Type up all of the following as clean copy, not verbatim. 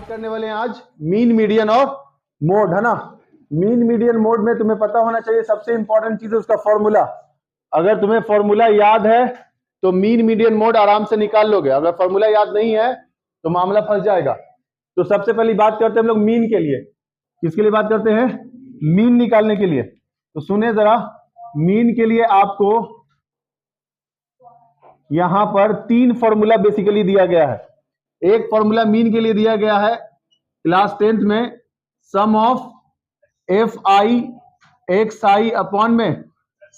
करने वाले हैं आज मीन मीडियन और मोड, है ना। मीन मीडियन मोड में तुम्हें पता होना चाहिए सबसे इंपॉर्टेंट चीज है उसका फॉर्मूला। अगर तुम्हें फॉर्मूला याद है तो मीन मीडियन मोड आराम से निकाल लोगे। अगर फॉर्मूला याद नहीं है तो मामला फंस जाएगा। तो सबसे पहली बात करते हैं हम लोग मीन के लिए। किसके लिए बात करते हैं? मीन निकालने के लिए। तो सुने जरा, मीन के लिए आपको यहां पर 3 फॉर्मूला बेसिकली दिया गया है। एक फॉर्मूला मीन के लिए दिया गया है क्लास 10th में, sum of F I x I upon में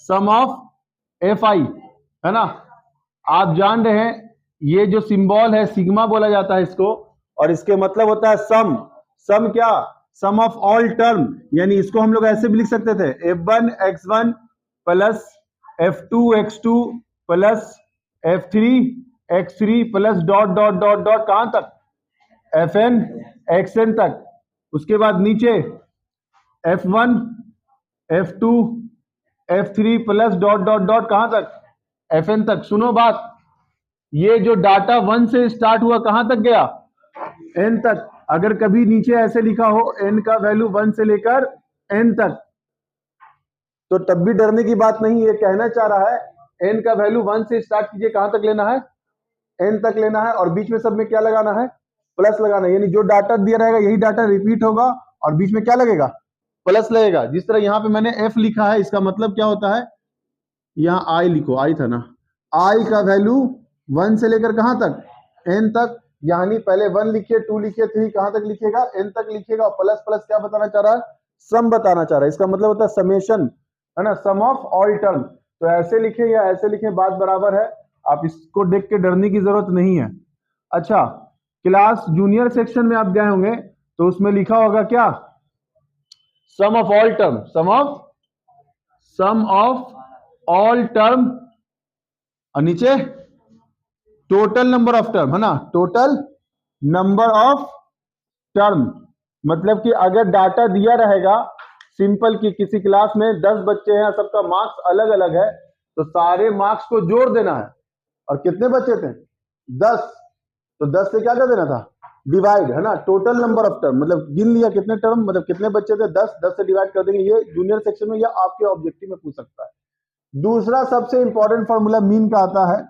सम ऑफ एफ आई, है ना। आप जान रहे हैं ये जो सिंबल है सिग्मा बोला जाता है इसको, और इसके मतलब होता है सम। सम क्या? Sum of all term. यानी इसको हम लोग ऐसे भी लिख सकते थे, f1 x1 plus f2 x2 plus f3 x3 plus dot dot dot dot कहां तक? fn xn तक। उसके बाद नीचे f1 f2 f3 plus dot dot dot कहां तक? fn तक। सुनो बात, ये जो डाटा 1 से स्टार्ट हुआ कहां तक गया? n तक। अगर कभी नीचे ऐसे लिखा हो n का वैल्यू 1 से लेकर n तक, तो तब भी डरने की बात नहीं। ये कहना चाह रहा है n का वैल्यू 1 से स्टार्ट कीजिए, कहां तक लेना है? n तक लेना है, और बीच में सब में क्या लगाना है? प्लस लगाना है। यानी जो डाटा दिया रहेगा यही डाटा रिपीट होगा और बीच में क्या लगेगा? प्लस लगेगा। जिस तरह यहां पे मैंने f लिखा है, इसका मतलब क्या होता है? यहां i लिखो, i था ना। i का वैल्यू 1 से लेकर कहां तक? n तक। यानी पहले 1 लिखिए, 2 लिखिए, 3 कहां तक लिखिएगा? n तक लिखिएगा। और प्लस प्लस क्या बताना चाह रहा है? सम बताना चाह रहा है। इसका मतलब होता है समेशन, है ना, सम ऑफ ऑल टर्म। तो ऐसे लिखे या ऐसे लिखे बात बराबर है। आप इसको देख के डरने की जरूरत नहीं है। अच्छा, क्लास जूनियर सेक्शन में आप गए होंगे तो उसमें लिखा होगा क्या? Sum of all term, sum of all term, और नीचे टोटल नंबर ऑफ टर्म, है ना, टोटल नंबर ऑफ टर्म। मतलब कि अगर डाटा दिया रहेगा सिंपल कि किसी क्लास में 10 बच्चे हैं, सबका मार्क्स अलग अलग है, तो सारे मार्क्स को जोड़ देना है। और कितने बच्चे थे? 10। तो 10 से क्या कर देना था? डिवाइड, है ना। टोटल नंबर ऑफ टर्म मतलब गिन लिया कितने टर्म, मतलब कितने बच्चे थे? 10। 10 से डिवाइड कर देंगे। ये जूनियर सेक्शन में या आपके ऑब्जेक्टिव में पूछ सकता है। दूसरा सबसे इंपॉर्टेंट फॉर्मूला मीन का आता है,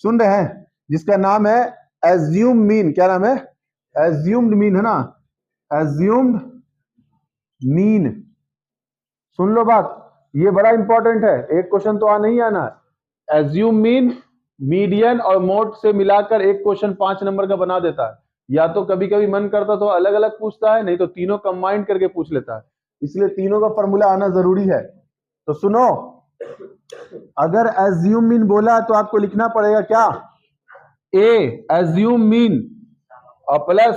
सुन रहे हैं, जिसका नाम है एज्यूम मीन। क्या नाम है? एज्यूम्ड मीन, है ना, एज्यूम्ड मीन। सुन लो बात, ये बड़ा इंपॉर्टेंट है, एक क्वेश्चन तो नहीं आना है। एज्यूम मीन, मीडियन और मोड से मिलाकर एक क्वेश्चन 5 नंबर का बना देता है। या तो कभी कभी मन करता तो अलग अलग पूछता है, नहीं तो तीनों कंबाइंड करके पूछ लेता है। इसलिए तीनों का फॉर्मूला आना जरूरी है। तो सुनो, अगर एज्यूम मीन बोला तो आपको लिखना पड़ेगा क्या? ए एज्यूम मीन और plus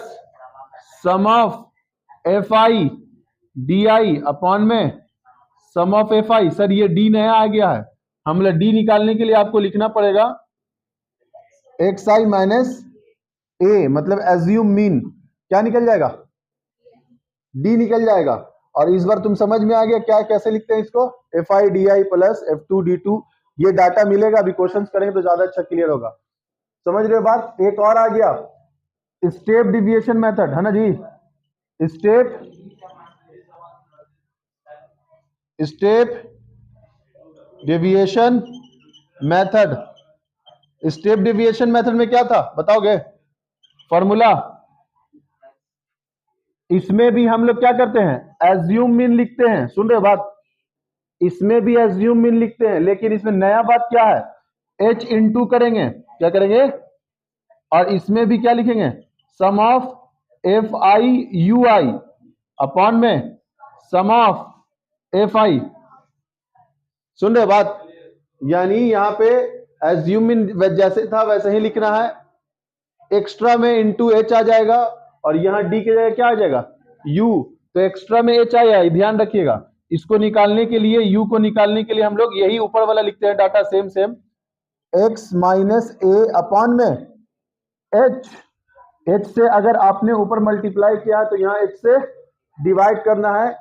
sum of F I D i upon में sum of F i. Sir ये डी नया आ गया है, हम लोग डी निकालने के लिए आपको लिखना पड़ेगा एक्स आई माइनस ए, मतलब एज्यूम मीन। क्या निकल जाएगा? डी निकल जाएगा। और इस बार तुम समझ में आ गया क्या कैसे लिखते हैं इसको? F I D i plus f two d two. ये डाटा मिलेगा, अभी क्वेश्चंस करेंगे तो ज्यादा अच्छा क्लियर होगा। समझ रहे हो बात? एक और आ गया, स्टेप डिविएशन मेथड, है ना जी। Step deviation method. Step deviation method में क्या था बताओगे? फॉर्मूला। इसमें भी हम लोग क्या करते हैं? एज्यूम मीन लिखते हैं। सुन रहे हो बात? इसमें भी एज्यूम मीन लिखते हैं, लेकिन इसमें नया बात क्या है? h इंटू करेंगे। क्या करेंगे? और इसमें भी क्या लिखेंगे? Sum of F I U I upon में सम ऑफ एफ आई। सुन रहे बात? यानी यहां पे एज्यूम जैसे था वैसे ही लिखना है, एक्स्ट्रा में इंटू एच आ जाएगा, और यहां डी की जगह क्या आ जाएगा? यू। तो एक्स्ट्रा में एच आया, ध्यान रखिएगा। इसको निकालने के लिए, यू को निकालने के लिए हम लोग यही ऊपर वाला लिखते हैं data, same same, X minus A upon में एच। एच से अगर आपने ऊपर मल्टीप्लाई किया तो यहां एच से डिवाइड करना है।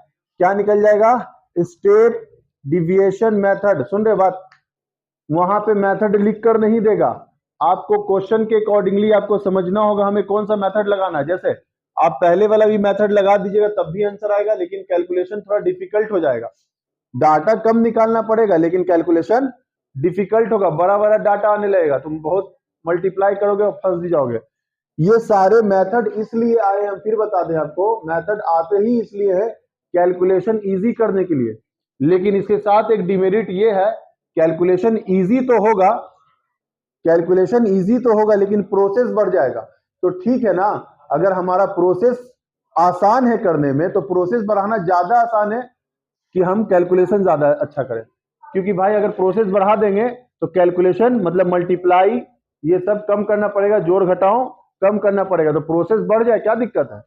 क्या निकल जाएगा? Step deviation method. सुन रहे बात? वहां पे मेथड लिख कर नहीं देगा, आपको क्वेश्चन के अकॉर्डिंगली आपको समझना होगा हमें कौन सा मेथड लगाना है। जैसे आप पहले वाला भी मेथड लगा दीजिएगा तब भी आंसर आएगा, लेकिन कैलकुलेशन थोड़ा डिफिकल्ट हो जाएगा। डाटा कम निकालना पड़ेगा लेकिन कैलकुलेशन डिफिकल्ट होगा, बड़ा बड़ा डाटा आने लगेगा, तुम बहुत मल्टीप्लाई करोगे और फंस भी जाओगे। ये सारे मेथड इसलिए आए, हम फिर बता दें आपको, मेथड आते ही इसलिए है कैलकुलेशन इजी करने के लिए, लेकिन इसके साथ एक डिमेरिट ये है, कैलकुलेशन इजी तो होगा, कैलकुलेशन इजी तो होगा लेकिन प्रोसेस बढ़ जाएगा। तो ठीक है ना, अगर हमारा प्रोसेस आसान है करने में तो प्रोसेस बढ़ाना ज्यादा आसान है कि हम कैलकुलेशन ज्यादा अच्छा करें, क्योंकि भाई अगर प्रोसेस बढ़ा देंगे तो कैलकुलेशन मतलब मल्टीप्लाई ये सब कम करना पड़ेगा, जोड़ घटाओ कम करना पड़ेगा, तो प्रोसेस बढ़ जाए क्या दिक्कत है,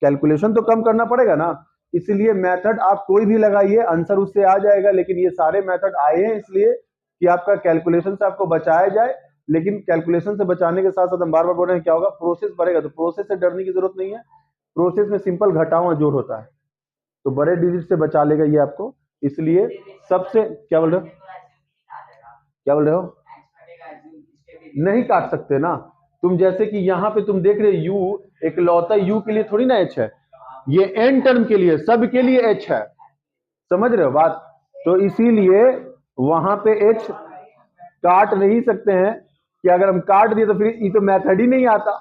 कैलकुलेशन तो कम करना पड़ेगा ना। इसलिए मेथड आप कोई भी लगाइए आंसर उससे आ जाएगा, लेकिन ये सारे मेथड आए हैं इसलिए कि आपका कैलकुलेशन से आपको बचाया जाए, लेकिन कैलकुलेशन से बचाने के साथ साथ हम बार बार बोल रहे हैं क्या होगा, प्रोसेस बढ़ेगा, तो प्रोसेस से डरने की जरूरत नहीं है, प्रोसेस में सिंपल घटाओ और जोड़ होता है, तो बड़े डिजिट से बचा लेगा ये आपको। इसलिए सबसे क्या बोल रहे हो, क्या बोल रहे हो, नहीं काट सकते ना तुम, जैसे कि यहाँ पे तुम देख रहे यू, एक लौता यू के लिए थोड़ी ना एच है, ये एन टर्म के लिए, सब के लिए एच है, समझ रहे हो बात। तो इसीलिए वहां पे एच काट नहीं सकते हैं कि अगर हम काट दिए तो फिर ये तो मेथड ही नहीं आता,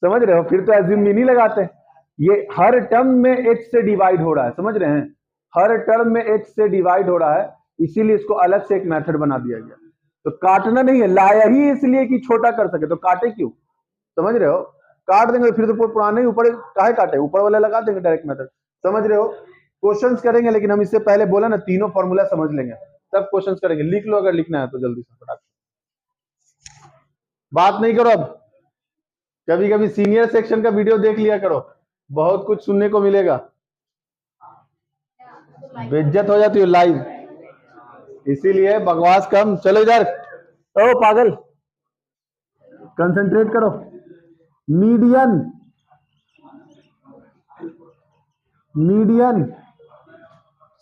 समझ रहे हो, फिर तो एज्यूम नहीं लगाते। ये हर टर्म में एच से डिवाइड हो रहा है, समझ रहे हैं, हर टर्म में एच से डिवाइड हो रहा है, इसीलिए इसको अलग से एक मेथड बना दिया गया। तो काटना नहीं है, लाया ही इसलिए कि छोटा कर सके, तो काटे क्यों, समझ रहे हो, काट देंगे फिर तो पुराने ऊपर काहे काटे, ऊपर वाले लगा देंगे डायरेक्ट मेथड, समझ रहे हो। क्वेश्चंस करेंगे लेकिन हम इससे पहले बोला ना तीनों फॉर्मूला समझ लेंगे तब क्वेश्चंस करेंगे, लिख लो अगर लिखना है तो जल्दी से फटाफट, बात नहीं करो अब, कभी कभी सीनियर सेक्शन का वीडियो देख लिया करो, बहुत कुछ सुनने को मिलेगा, बेइज्जत हो जाती है लाइव, इसीलिए बकवास कम। चलो इधर, ओ पागल, कंसंट्रेट करो। मीडियन, मीडियन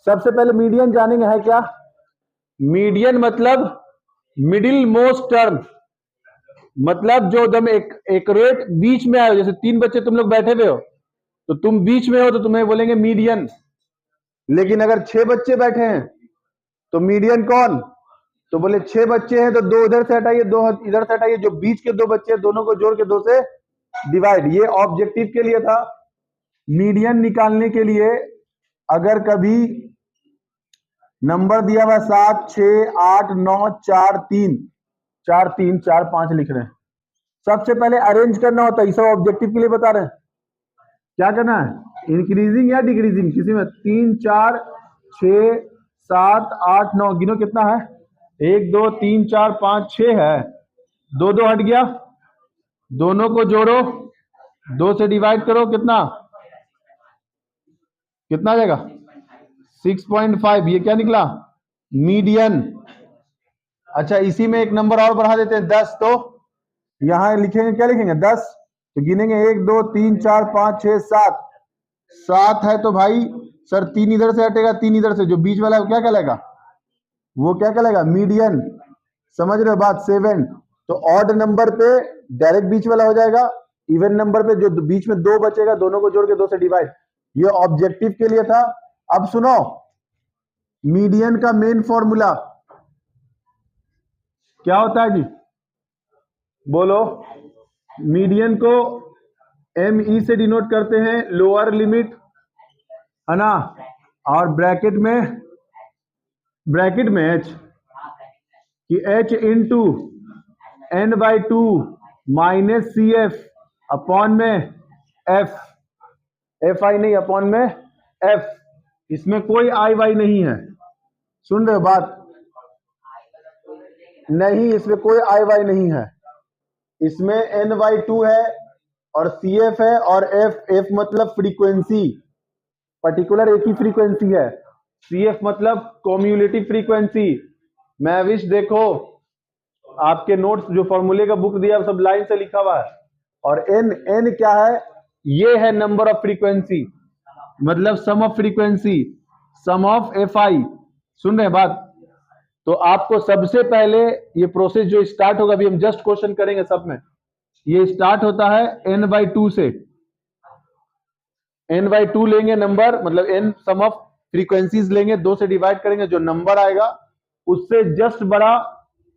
सबसे पहले मीडियन जानेंगे है क्या, मीडियन मतलब मिडिल मोस्ट टर्म, मतलब जो एकदम एक रेट बीच में आए, जैसे 3 बच्चे तुम लोग बैठे हुए हो तो तुम बीच में हो तो तुम्हें बोलेंगे मीडियन, लेकिन अगर 6 बच्चे बैठे हैं तो मीडियन कौन, तो बोले 6 बच्चे हैं तो 2 इधर से हटाइए 2 इधर से हटाइए, जो बीच के 2 बच्चे हैं दोनों को जोड़ के 2 से डिवाइड, ये ऑब्जेक्टिव के लिए था। मीडियन निकालने के लिए अगर कभी नंबर दिया हुआ 7 6 8 9 4 3 4 3 4 5 लिख रहे हैं, सबसे पहले अरेंज करना होता है, ये सब ऑब्जेक्टिव के लिए बता रहे हैं, क्या करना है इंक्रीजिंग या डिक्रीजिंग, किसी में 3 4 6 7 8 9 गिनो कितना है, 1 2 3 4 5 6 है, 2 2 हट गया, दोनों को जोड़ो 2 से डिवाइड करो, कितना कितना आ जाएगा 6.5, ये क्या निकला मीडियन। अच्छा इसी में एक नंबर और बढ़ा देते हैं 10, तो यहां लिखेंगे क्या लिखेंगे 10, तो गिनेंगे 1 2 3 4 5 6 7, 7 है तो भाई सर 3 इधर से हटेगा 3 इधर से, जो बीच वाला है वो क्या कहलाएगा, वो क्या कहलाएगा मीडियन, समझ रहे हो बात। 7 तो ऑड नंबर पे डायरेक्ट बीच वाला हो जाएगा, इवन नंबर पे जो बीच में 2 बचेगा दोनों को जोड़ के 2 से डिवाइड, ये ऑब्जेक्टिव के लिए था। अब सुनो मीडियन का मेन फॉर्मूला क्या होता है जी, बोलो, मीडियन को ME से डिनोट करते हैं, लोअर लिमिट है ना, और ब्रैकेट में H, कि H into N/2 minus CF upon में F, FI नहीं अपॉन में F, इसमें कोई IY नहीं है, सुन रहे हो बात, नहीं इसमें कोई IY नहीं है, इसमें N/2 है और CF है और F मतलब फ्रीक्वेंसी, पर्टिकुलर एक ही फ्रीक्वेंसी है, CF मतलब कम्युलेटिव फ्रीक्वेंसी। मैं विश देखो आपके नोट्स जो फॉर्मूले का बुक दिया सब लाइन से लिखा हुआ है, और N क्या है, ये है नंबर ऑफ फ्रीक्वेंसी, मतलब sum of frequency, sum of FI, सुन रहे हैं बात। तो आपको सबसे पहले ये प्रोसेस जो स्टार्ट होगा, अभी हम जस्ट क्वेश्चन करेंगे सब में, ये स्टार्ट होता है N/2 से, n/2 लेंगे नंबर, मतलब n सम ऑफ फ्रीक्वेंसीज लेंगे, 2 से डिवाइड करेंगे, जो नंबर आएगा उससे जस्ट बड़ा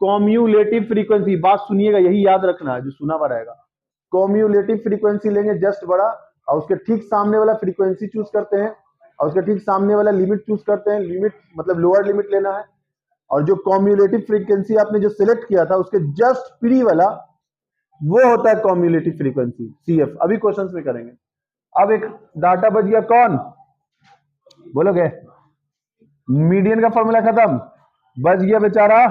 कॉम्यूलेटिव फ्रीक्वेंसी, बात सुनिएगा, यही याद रखना है, जो सुना हुआ रहेगा, कॉम्यूलेटिव फ्रीक्वेंसी लेंगे जस्ट बड़ा, और उसके ठीक सामने वाला फ्रीक्वेंसी चूज करते हैं, और उसके ठीक सामने वाला लिमिट चूज करते हैं, लिमिट मतलब लोअर लिमिट लेना है, और जो कॉम्यूलेटिव फ्रीक्वेंसी आपने जो सिलेक्ट किया था उसके जस्ट प्री वाला वो होता है कॉम्यूलेटिव फ्रीक्वेंसी CF। अभी क्वेश्चंस में करेंगे। अब एक डाटा बच गया, कौन बोलोगे? मीडियन का फॉर्मूला खत्म, बच गया बेचारा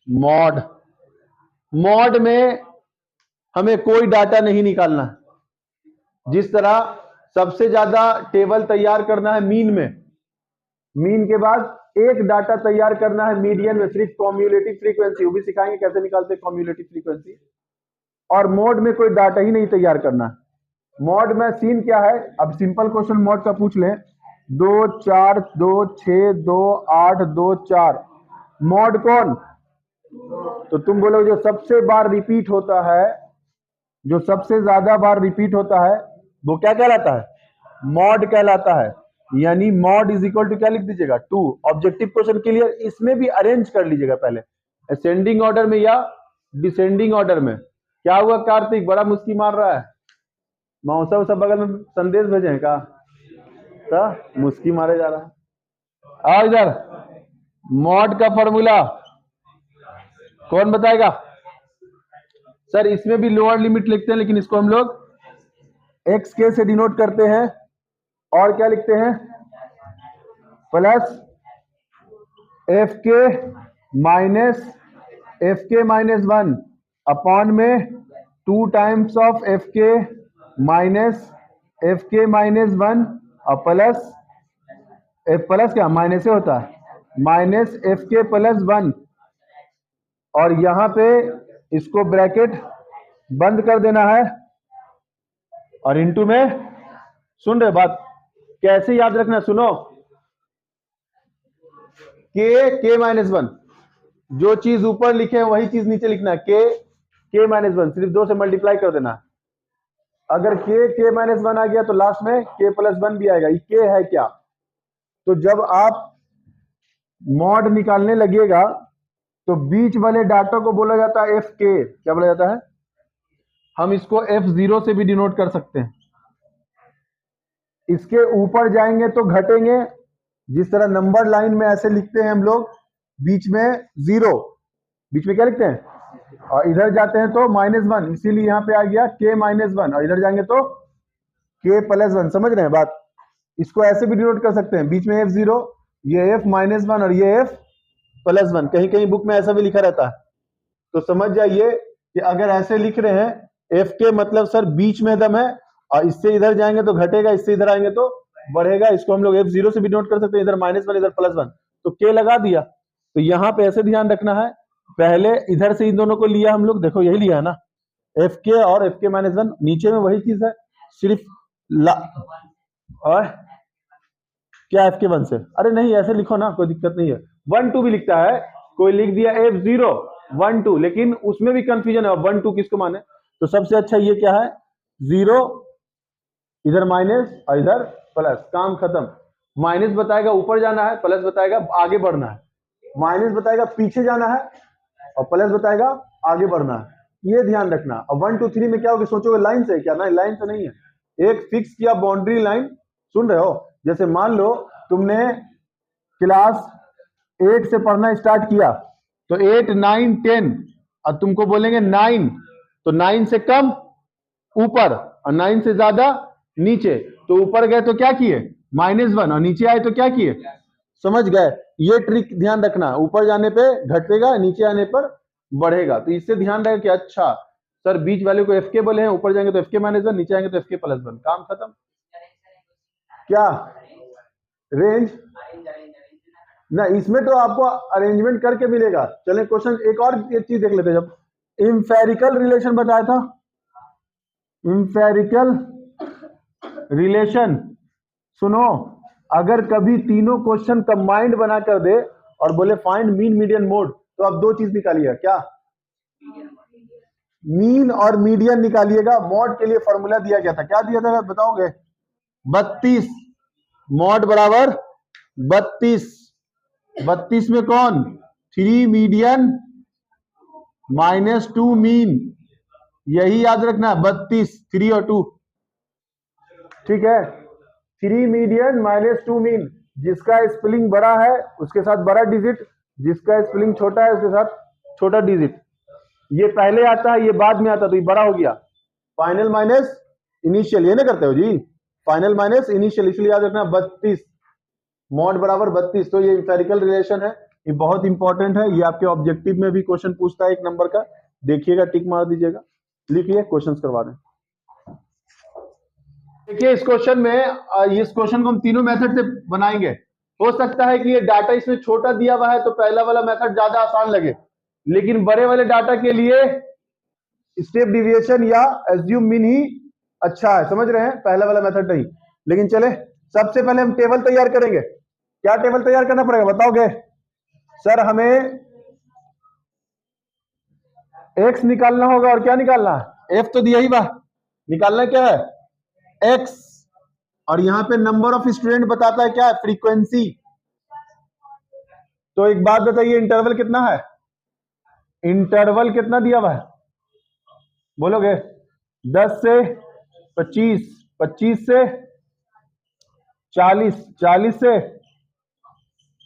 मॉड। मॉड में हमें कोई डाटा नहीं निकालना है। जिस तरह सबसे ज्यादा टेबल तैयार करना है मीन में, मीन के बाद एक डाटा तैयार करना है मीडियन में, सिर्फ कॉम्यूलेटिव फ्रीक्वेंसी, वो भी सिखाएंगे कैसे निकालते हैं कॉम्यूलेटिव फ्रीक्वेंसी। और मोड में कोई डाटा ही नहीं तैयार करना है। मोड में सीन क्या है, अब सिंपल क्वेश्चन मोड का पूछ लें, 2 4 2 6 2 8 2 4, मोड कौन? तो तुम बोलोगे जो सबसे बार रिपीट होता है, जो सबसे ज्यादा बार रिपीट होता है वो क्या कहलाता है? मॉड कहलाता है। यानी मॉड इज इक्वल टू क्या लिख दीजिएगा? 2। ऑब्जेक्टिव क्वेश्चन के लिए इसमें भी अरेंज कर लीजिएगा पहले, असेंडिंग ऑर्डर में या डिसेंडिंग ऑर्डर में। क्या हुआ कार्तिक, बड़ा मुस्की मार रहा है? मौसा सब बगल में संदेश भेजे हैं का? तो मुस्की मारे जा रहा है। आओ इधर, मॉड का फॉर्मूला कौन बताएगा? सर इसमें भी लोअर लिमिट लिखते हैं, लेकिन इसको हम लोग XK से डिनोट करते हैं, और क्या लिखते हैं? प्लस FK माइनस 1 अपॉन में 2 टाइम्स ऑफ FK माइनस 1 और प्लस क्या माइनस से होता है, माइनस FK प्लस 1, और यहां पे इसको ब्रैकेट बंद कर देना है, और इनटू में, सुन रहे बात? कैसे याद रखना, सुनो, K माइनस 1, जो चीज ऊपर लिखे हैं वही चीज नीचे लिखना है, K माइनस 1, सिर्फ 2 से मल्टीप्लाई कर देना। अगर K माइनस 1 आ गया तो लास्ट में K प्लस 1 भी आएगा। ये K है क्या? तो जब आप मॉड निकालने लगेगा तो बीच वाले डाटा को बोला जाता है FK। क्या बोला जाता है? हम इसको F0 से भी डिनोट कर सकते हैं। इसके ऊपर जाएंगे तो घटेंगे, जिस तरह नंबर लाइन में ऐसे लिखते हैं हम लोग, बीच में 0, बीच में क्या लिखते हैं, और इधर जाते हैं तो -1, इसीलिए यहां पे आ गया K माइनस 1, और इधर जाएंगे तो K प्लस 1। समझ रहे हैं बात? इसको ऐसे भी डिनोट कर सकते हैं, बीच में F0, ये F माइनस 1 और ये F प्लस 1। कहीं कहीं बुक में ऐसा भी लिखा रहता है, तो समझ जाइए कि अगर ऐसे लिख रहे हैं FK मतलब सर बीच में दम है, और इससे इधर जाएंगे तो घटेगा, इससे इधर आएंगे तो बढ़ेगा। इसको हम लोग F0 से भी नोट कर सकते हैं, इधर -1 इधर +1, तो K लगा दिया। तो यहाँ पे ऐसे ध्यान रखना है, पहले इधर से इन दोनों को लिया हम लोग, देखो यही लिया है ना, FK और FK -1, नीचे में वही चीज है, सिर्फ और क्या FK1 से, अरे नहीं ऐसे लिखो ना, कोई दिक्कत नहीं है। 1 2 भी लिखता है, कोई लिख दिया F0 1 2, लेकिन उसमें भी कंफ्यूजन है, 1 2 किसको माने? तो सबसे अच्छा ये क्या है, 0 इधर माइनस और इधर प्लस, काम खत्म। माइनस बताएगा ऊपर जाना है, प्लस बताएगा आगे बढ़ना है, माइनस बताएगा पीछे जाना है, और प्लस बताएगा आगे बढ़ना है। ये ध्यान रखना। और 1 2 3 में क्या होगा, सोचोगे लाइन से क्या? ना, लाइन से नहीं है, एक फिक्स किया बाउंड्री लाइन। सुन रहे हो? जैसे मान लो तुमने क्लास 8 से पढ़ना स्टार्ट किया, तो 8 9 10, और तुमको बोलेंगे 9, तो 9 से कम ऊपर और 9 से ज्यादा नीचे, तो ऊपर गए तो क्या किए, -1, और नीचे आए तो क्या किए? समझ गए? ये ट्रिक ध्यान रखना, ऊपर जाने पे घटेगा, नीचे आने पर बढ़ेगा। तो इससे ध्यान रहे कि अच्छा सर बीच वाले को FK बोले हैं, ऊपर जाएंगे तो FK -1, नीचे आएंगे तो FK +1, काम खत्म। क्या रेंज? ना, इसमें तो आपको अरेंजमेंट करके मिलेगा। चले क्वेश्चन एक और एक चीज देख लेते हैं। जब इंफेरिकल रिलेशन बताया था, इंफेरिकल रिलेशन, सुनो, अगर कभी तीनों क्वेश्चन कंबाइंड बना कर दे और बोले फाइंड मीन मीडियन मोड, तो आप दो चीज निकालिएगा। क्या? मीन और मीडियन निकालिएगा। मोड के लिए फॉर्मूला दिया गया था, क्या दिया था बताओगे? 32, मॉड बराबर 32। 32 में कौन? 3 मीडियन -2 मीन, यही याद रखना। 32, 3 और 2, ठीक है। 3 मीडियन -2 मीन, जिसका स्पेलिंग बड़ा है उसके साथ बड़ा डिजिट, जिसका स्पेलिंग छोटा है उसके साथ छोटा डिजिट। ये पहले आता है, ये बाद में आता, तो ये बड़ा हो गया। फाइनल माइनस इनिशियल, ये ना करते हो जी, फाइनल माइनस इनिशियल, इसलिए याद रखना 32, मॉड बराबर 32। तो ये इंफेरिकल रिलेशन है, ये बहुत इंपॉर्टेंट है, ये आपके ऑब्जेक्टिव में भी क्वेश्चन पूछता है 1 नंबर का। देखिएगा, टिक मार दीजिएगा, लिखिए, क्वेश्चन करवा दें। देखिए इस क्वेश्चन में, इस क्वेश्चन को हम तीनों मेथड से बनाएंगे। हो सकता है कि ये डाटा इसमें छोटा दिया हुआ है तो पहला वाला मेथड ज्यादा आसान लगे, लेकिन बड़े वाले डाटा के लिए स्टेप डिविएशन या एज्यूम मीन ही अच्छा है, समझ रहे हैं, पहला वाला मेथड नहीं। लेकिन चले, सबसे पहले हम टेबल तैयार करेंगे। क्या टेबल तैयार करना पड़ेगा बताओगे? सर हमें एक्स निकालना होगा, और क्या निकालना है? एफ तो दिया ही बा, निकालना क्या है? एक्स। और यहां पे नंबर ऑफ स्टूडेंट बताता है क्या है? फ्रीक्वेंसी। तो एक बात बताइए, इंटरवल कितना है? इंटरवल कितना दिया हुआ है बोलोगे? 10 से 25, 25 से 40, 40 से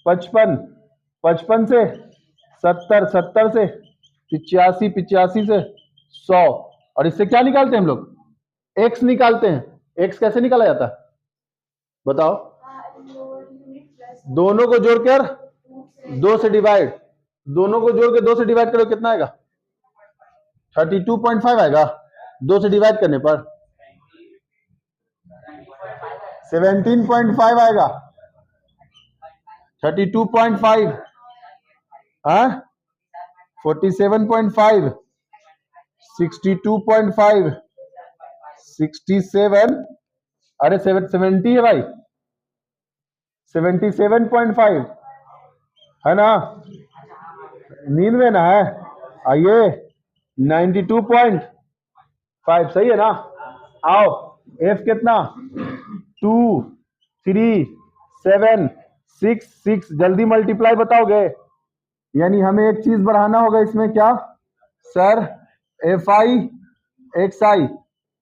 55, 55 से 70, 70 से 85, 85 से 100। और इससे क्या निकालते हैं हम लोग? एक्स निकालते हैं। एक्स कैसे निकाला जाता है बताओ? दोनों को जोड़कर 2 से डिवाइड, दोनों को जोड़ के 2 से डिवाइड करो, कितना आएगा? 32.5 आएगा। 2 से डिवाइड करने पर 17.5 आएगा। 32.5, हाँ 47.5, 62.5, 67, अरे 70 है भाई, 77.5 है ना, नींद में ना है। आइए 92.5, सही है ना। आओ, एफ कितना? 2, 3, 7, 6, 6, जल्दी मल्टीप्लाई बताओगे? यानी हमें एक चीज बढ़ाना होगा इसमें, क्या सर? एफ आई एक्स आई।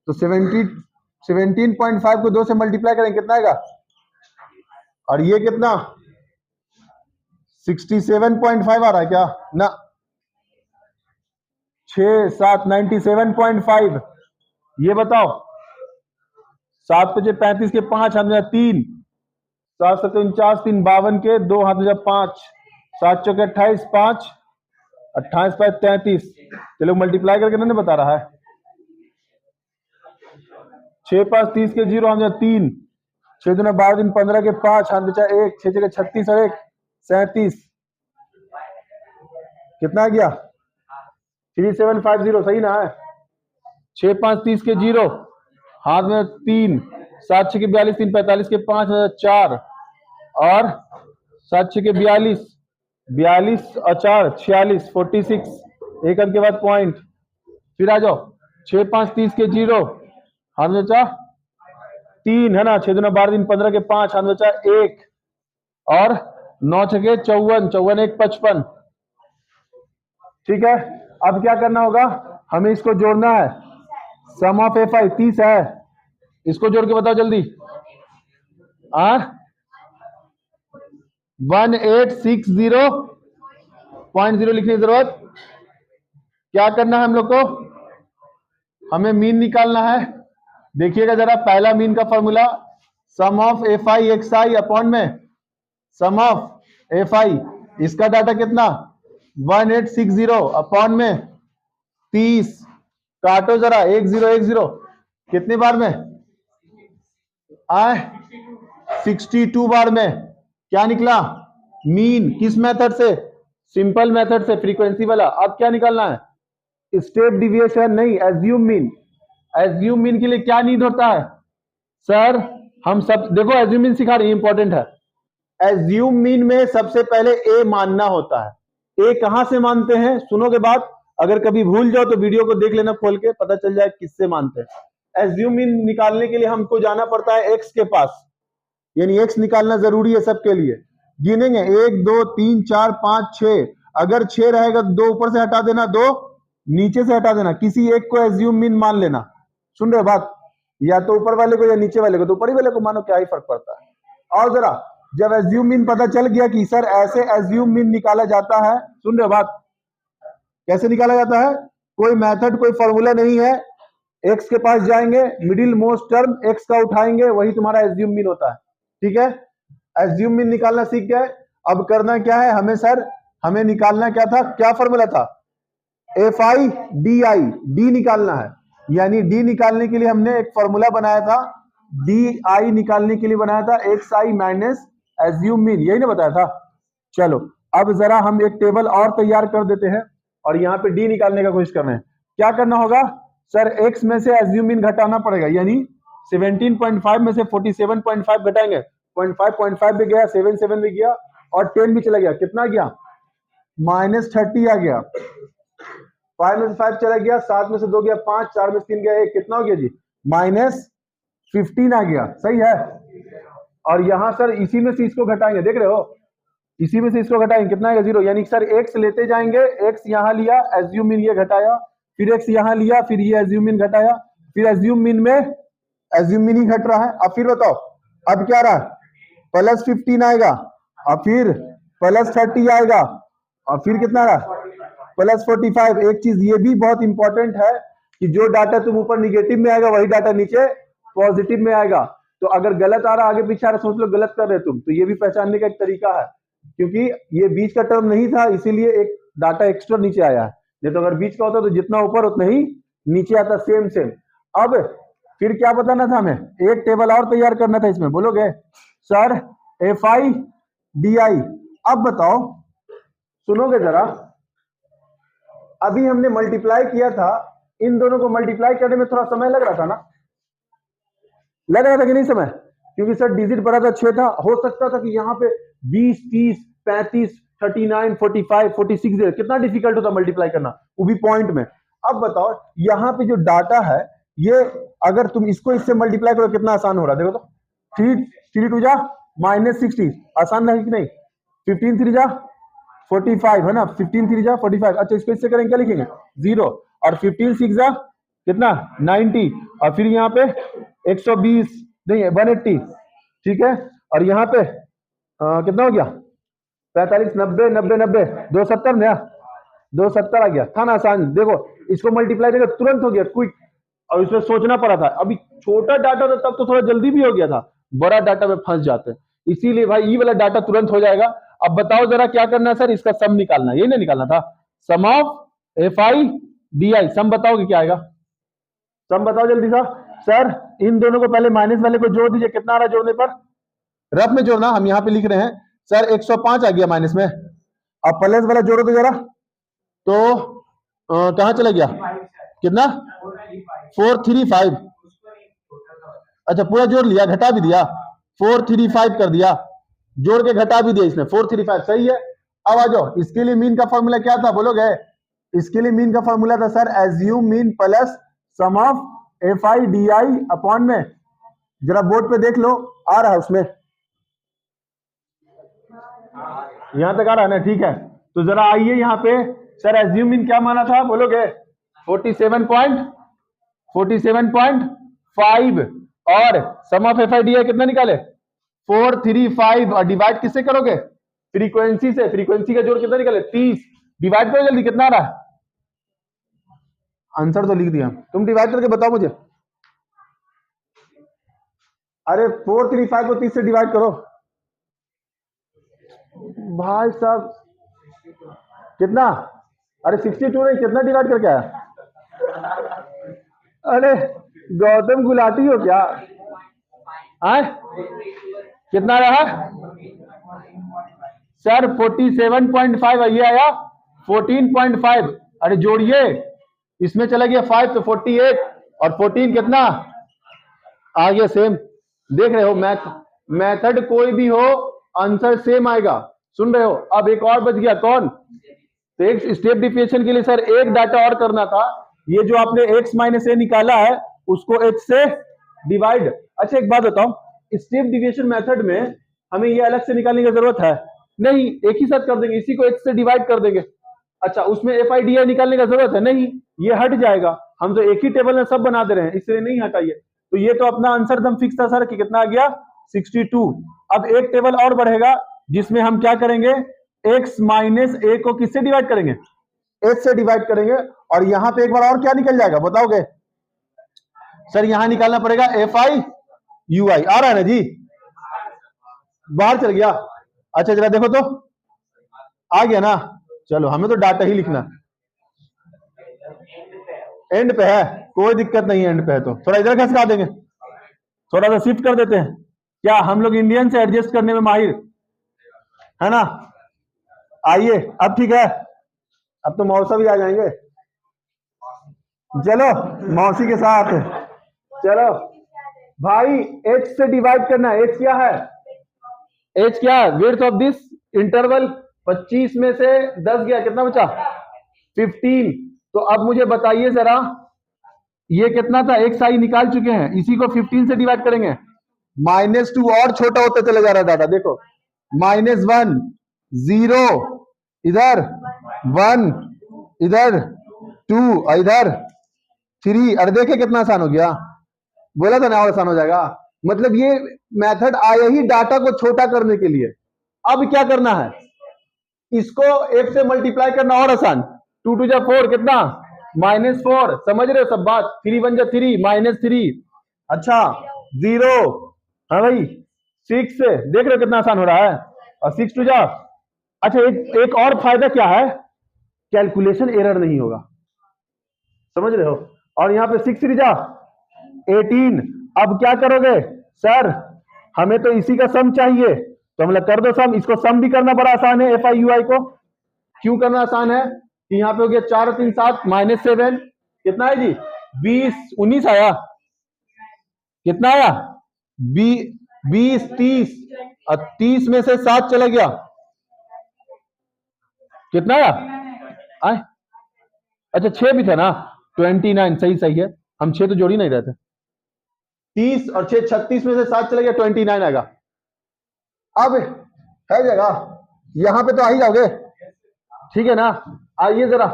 तो 17.5 को 2 से मल्टीप्लाई करें, कितना आएगा? और ये कितना? 67.5 आ रहा है क्या? ना, 6, 7, 97.5। ये बताओ, 7 5 35 के 5 हाथ में 3, 7 7 49, 3 52 के 2 हाथ में 5, 7 चौके 28, 5 28 5 33। चलो मल्टीप्लाई करके नहीं बता रहा है। 6 5 30 के 0 हाथ में 3, 6 दूना 12 दिन 15 के 5 हाथ बचा 1, 6 जगह 36 और 1 37। कितना आ गया? 3750, सही ना है? 6 5 30 के 0 हाथ में 3, 7 6 के 42, 3 45 के 5 4, और 7 6 के 42, 42 और 4 46, 46, एक अंक के बाद पॉइंट। फिर आ जाओ, 6 5 30 के 0 हाथ में बचा 3 है ना, 6 दूना 12 दिन 15 के 5 हाथ में बचा 1, और 9 6 के 54, 54 1 55। ठीक है, अब क्या करना होगा? हमें इसको जोड़ना है। सम ऑफ एफ आई 30 है, इसको जोड़ के बताओ जल्दी। 1860.0 लिखने की जरूरत। क्या करना है हम लोग को? हमें मीन निकालना है। देखिएगा जरा, पहला मीन का formula, sum of F I x I upon में सम ऑफ एफ आई, इसका डाटा कितना? 1860 अपॉन में 30, काटो जरा, 1010 कितने बार में? 62 बार में। क्या निकला? मीन। किस मेथड से? सिंपल मेथड से, फ्रीक्वेंसी वाला। अब क्या निकालना है? स्टेप डिविएशन नहीं, एज्यूम मीन। एज्यूम मीन के लिए क्या नीड होता है सर? हम सब देखो, एज्यूम मीन सिखा रहे हैं, इंपॉर्टेंट है। एज्यूम मीन में सबसे पहले ए मानना होता है। ए कहां से मानते हैं सुनोगे बात, अगर कभी भूल जाओ तो वीडियो को देख लेना खोल के, पता चल जाए किससे मानते हैं। एज्यूम मीन निकालने के लिए हमको जाना पड़ता है एक्स के पास, यानी एक्स निकालना जरूरी है सबके लिए। गिनेंगे 1 2 3 4 5 6, अगर 6 रहेगा तो 2 ऊपर से हटा देना, 2 नीचे से हटा देना, किसी एक को एज्यूम मीन मान लेना। सुन रहे हो बात? या तो ऊपर वाले को या नीचे वाले को, तो ऊपर वाले को मानो, क्या ही फर्क पड़ता है। और जरा जब एज्यूम मीन पता चल गया कि सर ऐसे एज्यूम मीन निकाला जाता है, सुन रहे हो बात? कैसे निकाला जाता है? कोई मेथड कोई फॉर्मूला नहीं है, एक्स के पास जाएंगे, मिडिल मोस्ट टर्म एक्स का उठाएंगे, वही तुम्हारा एज्यूम मीन होता है। ठीक है, एज्यूम मीन निकालना सीख गए। अब करना क्या है हमें? सर हमें निकालना क्या था, क्या फॉर्मूला था? F I D I, D निकालना है। यानी डी निकालने के लिए हमने एक फॉर्मूला बनाया था, डी आई निकालने के लिए बनाया था एक्स आई माइनस एज्यूम मीन, यही ना बताया था। चलो अब जरा हम एक टेबल और तैयार कर देते हैं और यहाँ पे डी निकालने का कोशिश कर रहे हैं। क्या करना होगा सर? एक्स में से एज्यूम मीन घटाना पड़ेगा, यानी 17.5 में से 47.5 घटाएंगे, 0.5 भी गया, 7 भी गया और 10 भी चला गया। कितना गया? -30 आ गया। 5 में से 5 चला गया, 7 में से 2 गया 5, 4 में से 3 गया 1, कितना हो गया जी? -15 आ गया। सही है। और यहां सर इसी में से इसको घटाएंगे, देख रहे हो, इसी में से इसको घटाएंगे, कितना आएगा? 0। यानी सर एक्स लेते जाएंगे, एक्स यहां लिया, एज्यूम मीन ये घटाया, फिर एक्स यहां लिया, फिर ये एज्यूम मीन घटाया, फिर एज्यूम मीन में एज्यूम मीन ही घट रहा है। अब फिर बताओ अब क्या रहा? +15 आएगा और फिर +30 आएगा और फिर कितना रहा? +45। एक चीज ये भी बहुत इंपॉर्टेंट है कि जो डाटा तुम ऊपर निगेटिव में आएगा वही डाटा नीचे पॉजिटिव में आएगा। तो अगर गलत आ रहा, आगे पीछे आ रहा, सोच लो गलत कर रहे तुम, तो ये भी पहचानने का एक तरीका है, क्योंकि ये बीच का टर्म नहीं था इसीलिए एक डाटा एक्स्ट्रा नीचे आया है। नहीं तो अगर बीच का होता तो जितना ऊपर उतना ही नीचे आता, सेम। अब फिर क्या बताना था हमें? एक टेबल और तैयार करना था इसमें, बोलोगे sir F I D I. अब बताओ, सुनोगे जरा, अभी हमने मल्टीप्लाई किया था, इन दोनों को मल्टीप्लाई करने में थोड़ा समय लग रहा था ना? लग रहा था कि नहीं समय? क्योंकि सर डिजिट बड़ा था, 6 था, हो सकता था कि यहाँ पे 20 30 35 39 45 46 कितना डिफिकल्ट होता मल्टीप्लाई करना, वो भी पॉइंट में। अब बताओ यहाँ पे जो डाटा है ये अगर तुम इसको इससे मल्टीप्लाई करो कितना आसान हो रहा है, देखो तो। 3 2 जा -60, आसान है कि नहीं? 15 3 जा 45 है ना, 15 3 जा 45। अच्छा इसको इससे करेंगे, क्या लिखेंगे? 0 और 15 6 जा कितना? 90 और फिर यहाँ पे 120 नहीं 180, ठीक है। और यहाँ पे कितना हो गया? 45 90 90 90 270 नया 270 आ गया था ना, आसान। देखो इसको मल्टीप्लाई देखो तुरंत हो गया, क्विक। और इसमें सोचना पड़ा था, अभी छोटा डाटा था तब तो थोड़ा जल्दी भी हो गया था, बड़ा डाटा में फंस जाते हैं, इसीलिए भाई ये वाला डाटा तुरंत हो जाएगा। अब बताओ जरा क्या करना है सर? इसका सम निकालना, यही ना निकालना था, sum of F I D I. Sum बताओगे क्या आएगा? सम बताओ जल्दी सा। सर इन दोनों को पहले माइनस वाले को जोड़ दीजिए, कितना आ रहा है जोड़ने पर? रफ में जोड़ना, हम यहाँ पे लिख रहे हैं सर 105 आ गया माइनस में। अब प्लस वाला जोड़ो तो जरा, तो कहां चला गया? कितना? 435। अच्छा पूरा जोड़ लिया, घटा भी दिया, 435 कर दिया, जोड़ के घटा भी दिया इसने, 435 सही है। अब आ जाओ, इसके लिए मीन का फॉर्मूला क्या था बोलोगे? इसके लिए मीन का फॉर्मूला था sir assume mean plus sum of F I D i upon में, जरा बोर्ड पे देख लो आ रहा है उसमें, यहां तक आ रहा है ना? ठीक है, तो जरा आइए यहाँ पे। सर एज्यूम मीन क्या माना था बोलोगे? 47.5 और sum of F I D I कितना निकाले? 435। और डिवाइड किससे करोगे? फ्रीक्वेंसी से। फ्रीक्वेंसी का जोड़ कितना निकाले? 30। डिवाइड करो जल्दी, कितना आ रहा है? आंसर तो लिख दिया, तुम डिवाइड करके बताओ मुझे। अरे 435 को 30 से डिवाइड करो भाई साहब, कितना? अरे 62 नहीं, कितना डिवाइड करके आया? अरे गौतम गुलाटी हो क्या? आए कितना रहा सर? 47.5 ये आया 14.5। अरे जोड़िए, इसमें चला गया 5 तो 48 और 14 कितना आ गया? सेम। देख रहे हो मेथड कोई भी हो आंसर सेम आएगा, सुन रहे हो? अब एक और बच गया, कौन? तो एक स्टेप डिफिनेशन के लिए सर एक डाटा और करना था। ये जो आपने x माइनस ए निकाला है उसको h से डिवाइड। अच्छा एक बात बताओ, स्टेप डिविएशन मेथड में हमें ये अलग से निकालने की जरूरत है नहीं, एक ही साथ कर देंगे, इसी को h से डिवाइड कर देंगे। अच्छा उसमें FIDI निकालने का जरूरत है नहीं, ये हट जाएगा, हम तो एक ही टेबल में सब बना दे रहे हैं, इसलिए नहीं हटाइए। तो ये तो अपना आंसर एकदम फिक्स था सर कि कितना आ गया 62। अब एक टेबल और बढ़ेगा जिसमें हम क्या करेंगे, x माइनस a को किससे डिवाइड करेंगे, h से डिवाइड करेंगे। और यहां पे एक बार और क्या निकल जाएगा बताओगे सर, यहां निकालना पड़ेगा FIUI। आ रहा है ना जी, बाहर चल गया। अच्छा जरा देखो तो आ गया ना, चलो हमें तो डाटा ही लिखना, एंड पे है कोई दिक्कत नहीं है, एंड पे है तो थोड़ा इधर खसका देंगे, थोड़ा सा शिफ्ट कर देते हैं, क्या हम लोग इंडियन से एडजस्ट करने में माहिर है ना। आइए अब ठीक है, अब तो मौसा भी आ जाएंगे, चलो मौसी के साथ, चलो भाई h से डिवाइड करना है, h क्या है, h क्या है, विड्थ ऑफ दिस इंटरवल 25 में से 10 गया, कितना बचा 15। तो अब मुझे बताइए जरा ये कितना था, xi निकाल चुके हैं, इसी को 15 से डिवाइड करेंगे, -2 और छोटा होता चले जा रहा है डाटा, देखो -1 0 इधर 1 इधर 2 इधर 3। अरे देखे कितना आसान हो गया, बोला था ना और आसान हो जाएगा। मतलब ये मेथड आया ही डाटा को छोटा करने के लिए। अब क्या करना है, इसको 1 से मल्टीप्लाई करना और आसान, 2 2 जा 4 कितना -4, समझ रहे हो सब बात, 3 1 जा 3 -3, अच्छा 0, हाँ भाई 6 से देख रहे हो कितना आसान हो रहा है, और 6 2 जा। अच्छा एक और फायदा क्या है, कैलकुलेशन एरर नहीं होगा, समझ रहे हो। और यहाँ पे 6 3 जा 18। अब क्या करोगे सर, हमें तो इसी का सम चाहिए, तो हम लोग कर दो सम, इसको सम भी करना बड़ा आसान है, FIUI को क्यों करना आसान है कि यहाँ पे हो गया 4 और 3 7 -7, कितना है जी 20 19 आया, कितना आया 20 30, और 30 में से 7 चला गया, कितना आया आए? अच्छा 6 भी था ना, 29, सही सही है, हम 6 तो जोड़ ही नहीं रहे थे, 30 और 6 36 में से 7 चला गया, 29 आएगा। अब है जगह, यहां पे तो आ ही जाओगे, ठीक है ना। आइए जरा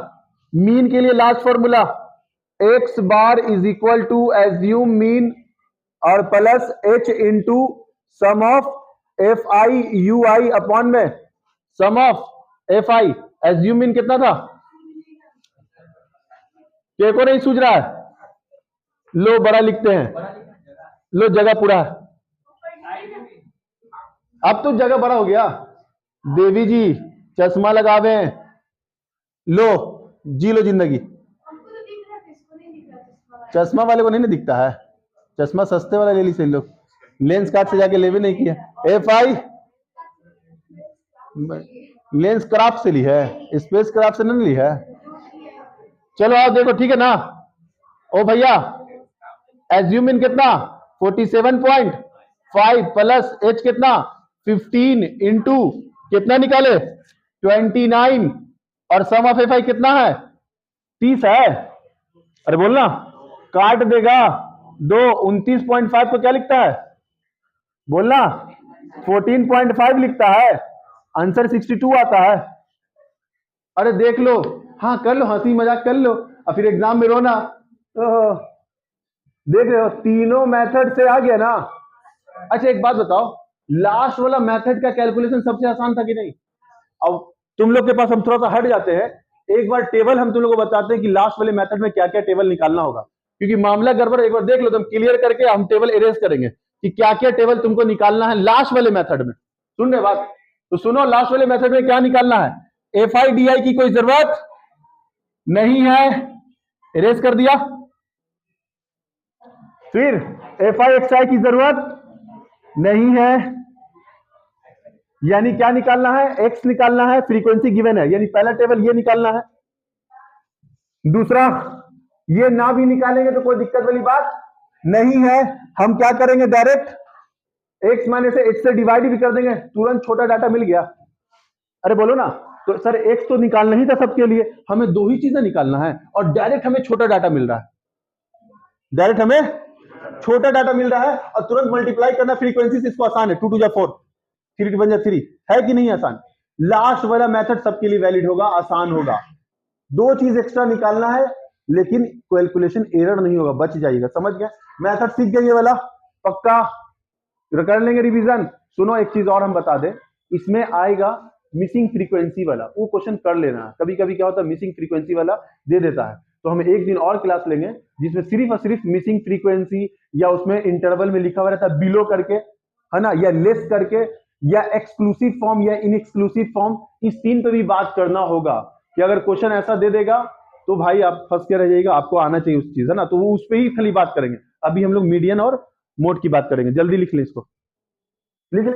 मीन के लिए last formula, x bar is equal to assume mean और plus h into sum of FIUI upon में sum of FI। Assume mean कितना था, क्या को नहीं सूझ रहा है, लो बड़ा लिखते हैं, लो जगह पूरा है, अब तो जगह बड़ा हो गया, देवी जी चश्मा लगावे, लो जी लो जिंदगी, चश्मा वाले को नहीं ना दिखता है, चश्मा सस्ते वाला ले ली से लोग, लेंस कार्ड से जाके लेवे नहीं किया, FI लेंस क्राफ्ट से ली है, स्पेस क्राफ्ट से नहीं ली है। चलो आप देखो ठीक है ना, ओ भैया एज्यूम इन कितना 47.5 प्लस h कितना 15 इंटू कितना निकाले 29, और सम ऑफ FI कितना है 30 है। अरे बोलना काट देगा 2, 29.5 को क्या लिखता है, बोलना 14.5 लिखता है, आंसर 62 आता है। अरे देख लो, हाँ कर लो, हंसी मजाक कर लो, और फिर एग्जाम में रोना। देख रहे हो तीनों मेथड से आ गया ना। अच्छा एक बात बताओ, लास्ट वाला मेथड का कैलकुलेशन सबसे आसान था कि नहीं। अब तुम लोग के पास हम थोड़ा सा हट जाते हैं, एक बार टेबल हम तुम लोग को बताते हैं कि लास्ट वाले मेथड में क्या क्या टेबल निकालना होगा, क्योंकि मामला गड़बड़, एक बार देख लो, तुम क्लियर करके हम टेबल इरेज करेंगे कि क्या क्या टेबल तुमको निकालना है लास्ट वाले मेथड में। सुन रहे बात, तो सुनो लास्ट वाले मेथड में क्या निकालना है, FIDI की कोई जरूरत नहीं है, इरेज कर दिया। फिर FIXI की जरूरत नहीं है, यानी क्या निकालना है, x निकालना है, फ्रीक्वेंसी गिवन है, यानी पहला टेबल ये निकालना है। दूसरा ये ना भी निकालेंगे तो कोई दिक्कत वाली बात नहीं है, हम क्या करेंगे डायरेक्ट x माइनस से h से डिवाइड भी कर देंगे, तुरंत छोटा डाटा मिल गया। अरे बोलो ना, तो सर x तो निकालना ही था सबके लिए, हमें दो ही चीजें निकालना है और डायरेक्ट हमें छोटा डाटा मिल रहा है। डायरेक्ट हमें छोटा डाटा मिल रहा है और तुरंत मल्टीप्लाई करना फ्रीक्वेंसी से, इसको आसान है, 2 टू जा 4, 3 टू 1 जा 3, है कि नहीं आसान? लास्ट वाला मेथड सबके लिए वैलिड होगा, आसान होगा। 2 चीज एक्स्ट्रा निकालना है लेकिन कैलकुलेशन एरर नहीं होगा, बच जाइएगा। समझ गया? मेथड सीख गए ये वाला पक्का? कर लेंगे रिवीजन। सुनो एक चीज और हम बता दें, इसमें आएगा मिसिंग फ्रीक्वेंसी वाला, वो क्वेश्चन कर लेना। कभी कभी क्या होता है मिसिंग फ्रीक्वेंसी वाला दे देता है, तो हम एक दिन और क्लास लेंगे जिसमें सिर्फ और सिर्फ मिसिंग फ्रीक्वेंसी या उसमें इंटरवल में लिखा हुआ रहता है बिलो करके, है ना, या लेस करके, या एक्सक्लूसिव फॉर्म या इनएक्सक्लूसिव फॉर्म, इस 3 पे भी बात करना होगा कि अगर क्वेश्चन ऐसा दे देगा तो भाई आप फंस के रह जाइएगा, आपको आना चाहिए उस चीज, है ना, तो वो उस पर ही खाली बात करेंगे। अभी हम लोग मीडियन और मोड की बात करेंगे। जल्दी लिख लें इसको, लिख लें।